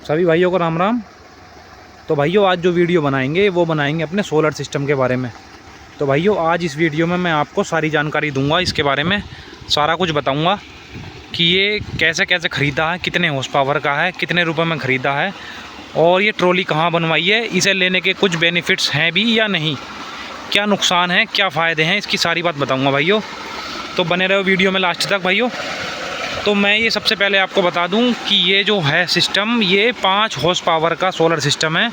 सभी भाइयों को राम राम। तो भाइयों आज जो वीडियो बनाएंगे वो बनाएंगे अपने सोलर सिस्टम के बारे में। तो भाइयों आज इस वीडियो में मैं आपको सारी जानकारी दूंगा, इसके बारे में सारा कुछ बताऊंगा कि ये कैसे कैसे ख़रीदा है, कितने हॉर्स पावर का है, कितने रुपए में ख़रीदा है और ये ट्रॉली कहाँ बनवाई है, इसे लेने के कुछ बेनिफिट्स हैं भी या नहीं, क्या नुकसान है, क्या फ़ायदे हैं, इसकी सारी बात बताऊँगा भाइयों। तो बने रहो वीडियो में लास्ट तक भाइयों। तो मैं ये सबसे पहले आपको बता दूं कि ये जो है सिस्टम, ये 5 हॉर्स पावर का सोलर सिस्टम है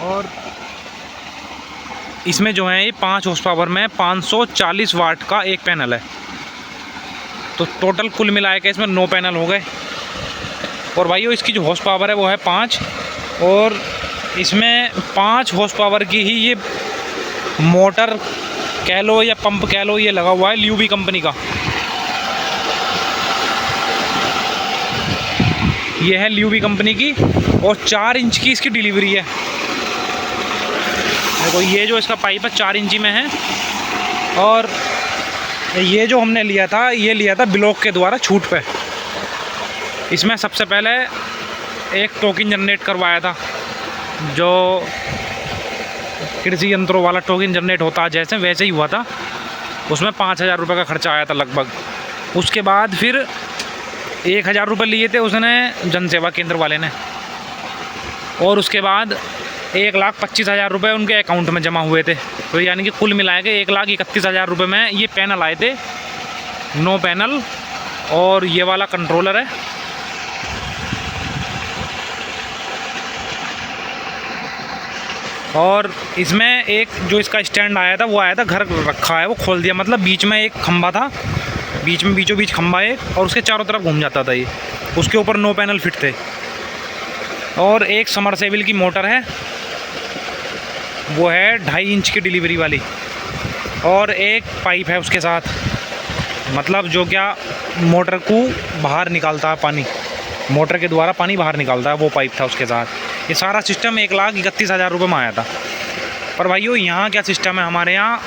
और इसमें जो है ये 5 हॉर्स पावर में 540 वाट का एक पैनल है। तो टोटल कुल मिलाए के इसमें 9 पैनल हो गए। और भाइयों इसकी जो हॉर्स पावर है वो है 5 और इसमें 5 हॉर्स पावर की ही ये मोटर कह लो या पंप कह लो, ये लगा हुआ है ल्यूबी कंपनी का। ये है ल्यूबी कंपनी की और 4 इंच की इसकी डिलीवरी है। देखो ये जो इसका पाइप है 4 इंची में है और ये जो हमने लिया था, ये लिया था ब्लॉक के द्वारा छूट पे। इसमें सबसे पहले एक टोकन जनरेट करवाया था, जो कृषि यंत्रों वाला टोकन जनरेट होता है जैसे वैसे ही हुआ था। उसमें 5,000 रुपये का खर्चा आया था लगभग। उसके बाद फिर 1,000 रुपये लिए थे उसने जन सेवा केंद्र वाले ने और उसके बाद 1,25,000 रुपये उनके अकाउंट में जमा हुए थे। तो यानी कि कुल मिला के 1,31,000 रुपये में ये पैनल आए थे, 9 पैनल। और ये वाला कंट्रोलर है, और इसमें एक जो इसका स्टैंड आया था वो आया था, घर रखा है वो खोल दिया, मतलब बीच में एक खंभा था, बीचों बीच खंभा है और उसके चारों तरफ घूम जाता था ये। उसके ऊपर 9 पैनल फिट थे और एक समरसेबल की मोटर है, वो है 2.5 इंच की डिलीवरी वाली, और एक पाइप है उसके साथ, मतलब जो क्या मोटर को बाहर निकालता है पानी, मोटर के द्वारा पानी बाहर निकालता है, वो पाइप था उसके साथ। ये सारा सिस्टम 1,31,000 रुपये में आया था। पर भाइयों यहाँ क्या सिस्टम है, हमारे यहाँ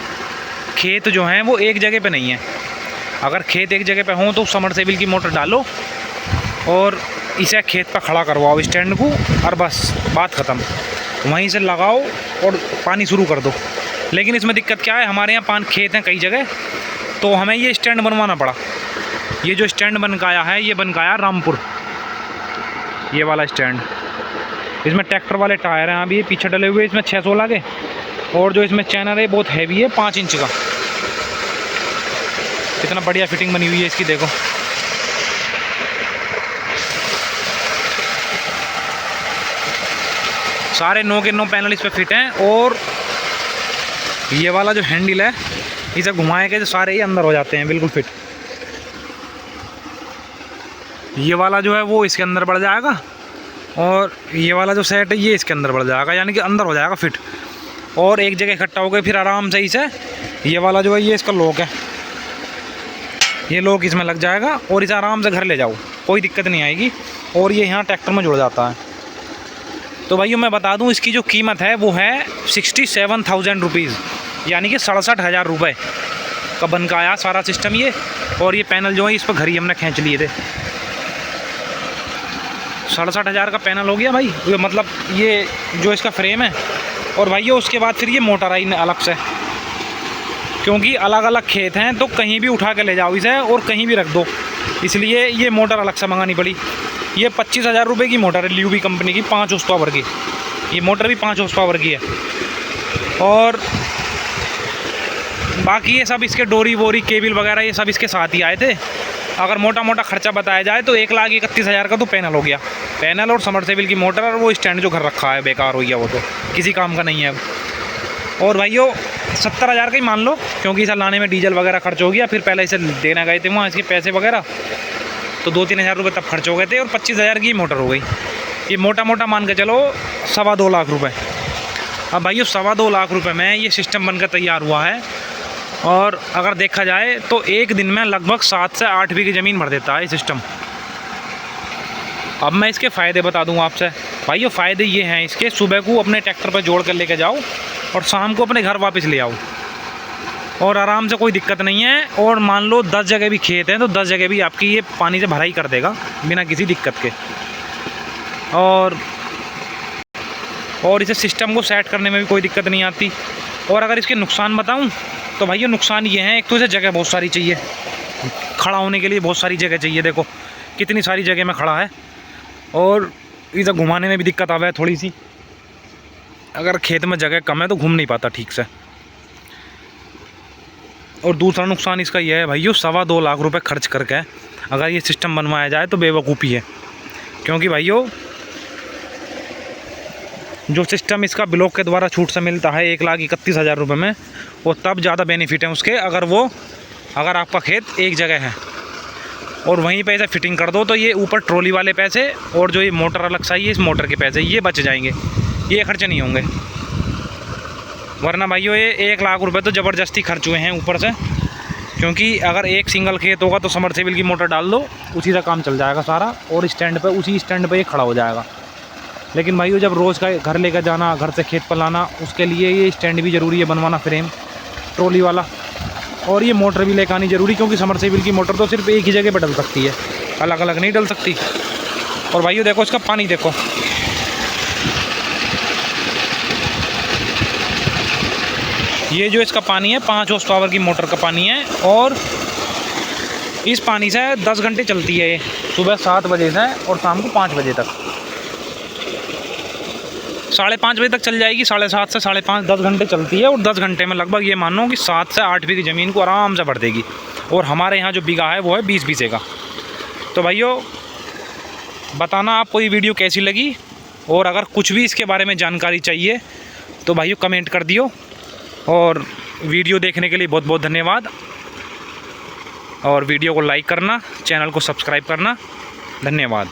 खेत जो हैं वो एक जगह पे नहीं है। अगर खेत एक जगह पे हों तो समरसेबल की मोटर डालो और इसे खेत पर खड़ा करवाओ स्टैंड को, और बस बात ख़त्म, वहीं से लगाओ और पानी शुरू कर दो। लेकिन इसमें दिक्कत क्या है, हमारे यहाँ 5 खेत हैं कई जगह, तो हमें ये स्टैंड बनवाना पड़ा। ये जो स्टैंड बनकाया है ये बनकाया रामपुर, ये वाला स्टैंड। इसमें ट्रैक्टर वाले टायर हैं अभी पीछे डले हुए, इसमें 616 के, और जो इसमें चैनल है बहुत हैवी है, 5 इंच का। कितना बढ़िया फिटिंग बनी हुई है इसकी, देखो। सारे 9 के 9 पैनल इस पर फिट हैं और ये वाला जो हैंडल है इसे घुमाए के जो सारे ही अंदर हो जाते हैं बिल्कुल फिट। ये वाला जो है वो इसके अंदर बढ़ जाएगा और ये वाला जो सेट है ये इसके अंदर बढ़ जाएगा, यानी कि अंदर हो जाएगा फिट, और एक जगह इकट्ठा हो गए फिर आराम से इसे। ये वाला जो है ये इसका लॉक है, ये लॉक इसमें लग जाएगा और इसे आराम से घर ले जाओ, कोई दिक्कत नहीं आएगी। और ये यहाँ ट्रैक्टर में जुड़ जाता है। तो भाइयों मैं बता दूँ इसकी जो कीमत है वो है 67,000 रुपीज़, यानी कि 67,000 रुपये का बन का आया सारा सिस्टम ये। और ये पैनल जो है इस पर घर ही हमने खींच लिए थे। 67,000 का पैनल हो गया भाई, ये मतलब ये जो इसका फ्रेम है। और भाइयों उसके बाद फिर ये मोटर आई अलग से, क्योंकि अलग अलग खेत हैं तो कहीं भी उठा के ले जाओ इसे और कहीं भी रख दो, इसलिए ये मोटर अलग से मंगानी पड़ी। ये 25,000 रुपये की मोटर है ल्यूबी कंपनी की, 5 हॉर्स पावर की। ये मोटर भी 5 हॉर्स पावर की है। और बाकी ये सब इसके डोरी वोरी केबल वगैरह ये सब इसके साथ ही आए थे। अगर मोटा मोटा खर्चा बताया जाए तो 1,31,000 का तो पैनल हो गया, पैनल और समरसेबल की मोटर और वो स्टैंड जो घर रखा है बेकार हो गया, वो तो किसी काम का नहीं है अब। और भाइयों 70,000 का ही मान लो, क्योंकि इसे लाने में डीजल वगैरह खर्च हो गया, फिर पहले इसे देना गए थे वहाँ इसके पैसे वगैरह, तो 2-3 हज़ार रुपये तब खर्च हो गए थे और 25,000 की मोटर हो गई। ये मोटा मोटा मान के चलो 2.25 लाख रुपये। अब भाइयों 2.25 लाख रुपये में ये सिस्टम बनकर तैयार हुआ है। और अगर देखा जाए तो एक दिन में लगभग 7 से 8 बीघे ज़मीन भर देता है ये सिस्टम। अब मैं इसके फ़ायदे बता दूं आपसे भाइयों। फ़ायदे ये हैं इसके, सुबह को अपने ट्रैक्टर पर जोड़ कर लेके जाओ और शाम को अपने घर वापस ले आओ और आराम से, कोई दिक्कत नहीं है। और मान लो 10 जगह भी खेत हैं तो 10 जगह भी आपकी ये पानी से भराई कर देगा बिना किसी दिक्कत के। और इसे सिस्टम को सेट करने में भी कोई दिक्कत नहीं आती। और अगर इसके नुकसान बताऊं तो भाई ये नुकसान ये हैं, एक तो इसे जगह बहुत सारी चाहिए, खड़ा होने के लिए बहुत सारी जगह चाहिए। देखो कितनी सारी जगह में खड़ा है, और इसे घुमाने में भी दिक्कत आवे है थोड़ी सी। अगर खेत में जगह कम है तो घूम नहीं पाता ठीक से। और दूसरा नुकसान इसका यह है भाई, 2.25 लाख रुपए खर्च करके अगर ये सिस्टम बनवाया जाए तो बेवकूफ़ी है। क्योंकि भाइयों जो सिस्टम इसका ब्लॉक के द्वारा छूट से मिलता है 1,31,000 रुपये में, वो तब ज़्यादा बेनिफिट है उसके अगर आपका खेत एक जगह है और वहीं पे इसे फिटिंग कर दो, तो ये ऊपर ट्रॉली वाले पैसे और जो ये मोटर अलग सा है इस मोटर के पैसे ये बच जाएंगे, ये खर्चे नहीं होंगे। वरना भाइयों ये 1 लाख रुपए तो ज़बरदस्ती खर्च हुए हैं ऊपर से। क्योंकि अगर एक सिंगल खेत होगा तो समरसेबल की मोटर डाल दो, उसी का काम चल जाएगा सारा, और उसी स्टैंड पे ये खड़ा हो जाएगा। लेकिन भाइयों जब रोज़ का घर लेकर जाना, घर से खेत पर लाना, उसके लिए ये स्टैंड भी ज़रूरी है बनवाना, फ्रेम ट्रॉली वाला, और ये मोटर भी लेकर आनी ज़रूरी। क्योंकि समरसेबल की मोटर तो सिर्फ एक ही जगह पर डल सकती है, अलग अलग नहीं डल सकती। और भाइयों देखो इसका पानी देखो, ये जो इसका पानी है 5 हॉर्स पावर की मोटर का पानी है, और इस पानी से 10 घंटे चलती है ये, सुबह 7 बजे से और शाम को 5 बजे तक, 5:30 बजे तक चल जाएगी। 7:30 से 5:30 10 घंटे चलती है, और 10 घंटे में लगभग ये मानो कि 7 से 8 बीघे ज़मीन को आराम से भर देगी। और हमारे यहाँ जो बीघा है वो है 20 बीघे का। तो भाइयों बताना आपको ये वीडियो कैसी लगी, और अगर कुछ भी इसके बारे में जानकारी चाहिए तो भाइयों कमेंट कर दियो। और वीडियो देखने के लिए बहुत बहुत धन्यवाद, और वीडियो को लाइक करना, चैनल को सब्सक्राइब करना, धन्यवाद।